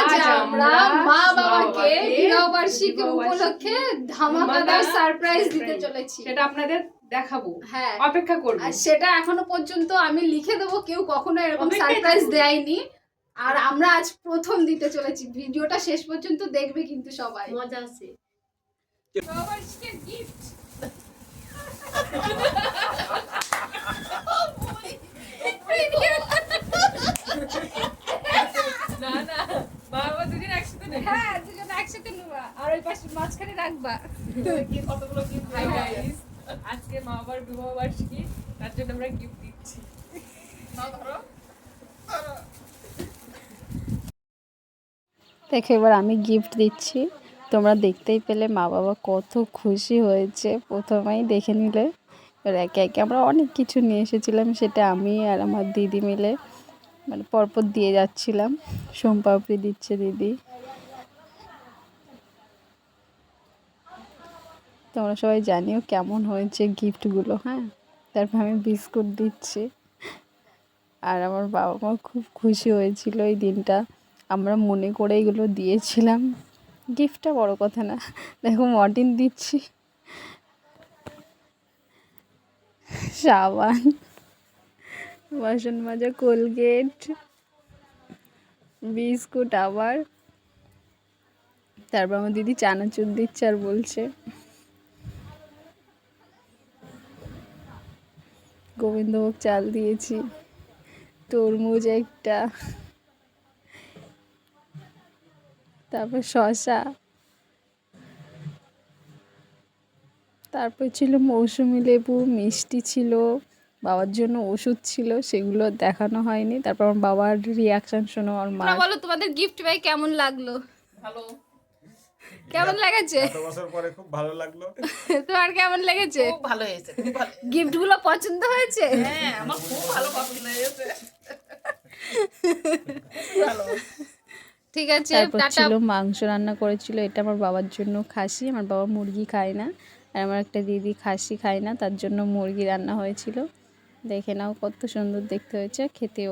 আজ আমরা মা বাবাকে বিবাহবার্ষিকী উপলক্ষে ধামাকাদার সারপ্রাইজ দিতে চলেছি। সেটা আপনাদের দেখাবো, হ্যাঁ অপেক্ষা করুন। আর সেটা এখনো পর্যন্ত আমি লিখে দেবো, কেউ কখনো এরকম সারপ্রাইজ দেয়নি, আর আমরা আজ প্রথম দিতে চলেছি। ভিডিওটা শেষ পর্যন্ত দেখবে কিন্তু সবাই, মজা আছে। বিবাহবার্ষিকীর গিফট। না না, বাবা দুদিন একসাথে নেবে। হ্যাঁ দুজন একসাথে নেবা, আর ওই পাশে মাঝখানে রাখবা। কি কতগুলো গিফট পাই গাইস। আজকে মা বাবার বিবাহ বার্ষিকী, তার জন্য আমরা গিফট দিচ্ছি। নাও ধরো। দেখো এবার আমি গিফট দিচ্ছি, তোমরা দেখতেই পেলে মা বাবা কত খুশি হয়েছে, প্রথমেই দেখে নিলে। এবার একে একে আমরা অনেক কিছু নিয়ে এসেছিলাম, সেটা আমি আর আমার দিদি মিলে মানে পরপর দিয়ে যাচ্ছিলাম। সোমপাপড়ি দিচ্ছে দিদি। তোমরা সবাই জানিও কেমন হয়েছে গিফটগুলো। হ্যাঁ, তারপর আমি বিস্কুট দিচ্ছি, আর আমার বাবা মা খুব খুশি হয়েছিল এই দিনটা। আমরা মনে করে এগুলো দিয়েছিলাম, গিফটটা বড় কথা না। দেখো মর্টিন দিচ্ছি, সাবান, বাসন মাজা, কোলগেট, বিস্কুট আবার। তারপর আমার দিদি চানাচুর দিচ্ছে আর বলছে গোবিন্দভোগ চাল দিয়েছি, তরমুজ একটা, তারপর শসা, তারপর ছিল মৌসুমি লেবু, মিষ্টি ছিল, বাবার জন্য ওষুধ ছিল, সেগুলো দেখানো হয়নি। তারপর আমার বাবার রিয়াকশন শোনো। আর মা বলো তোমাদের গিফট পাই কেমন লাগলো? ভালো। কেমন লেগেছে? এত বছর পরে খুব ভালো লাগলো। তোমার কেমন লেগেছে? খুব ভালো হয়েছে, খুব ভালো। গিফট গুলো পছন্দ হয়েছে? হ্যাঁ, আমার খুব ভালো পছন্দ হয়েছে। ভালো। ঠিক আছে, তারপর টাটা। ছিল মাংস রান্না করেছিল, এটা আমার বাবার জন্য খাসি, আমার বাবা মুরগি খায় না, আর আমার একটা দিদি খাসি খায় না, তার জন্য মুরগি রান্না হয়েছিল। দেখে নাও কত সুন্দর দেখতে হয়েছে, খেতেও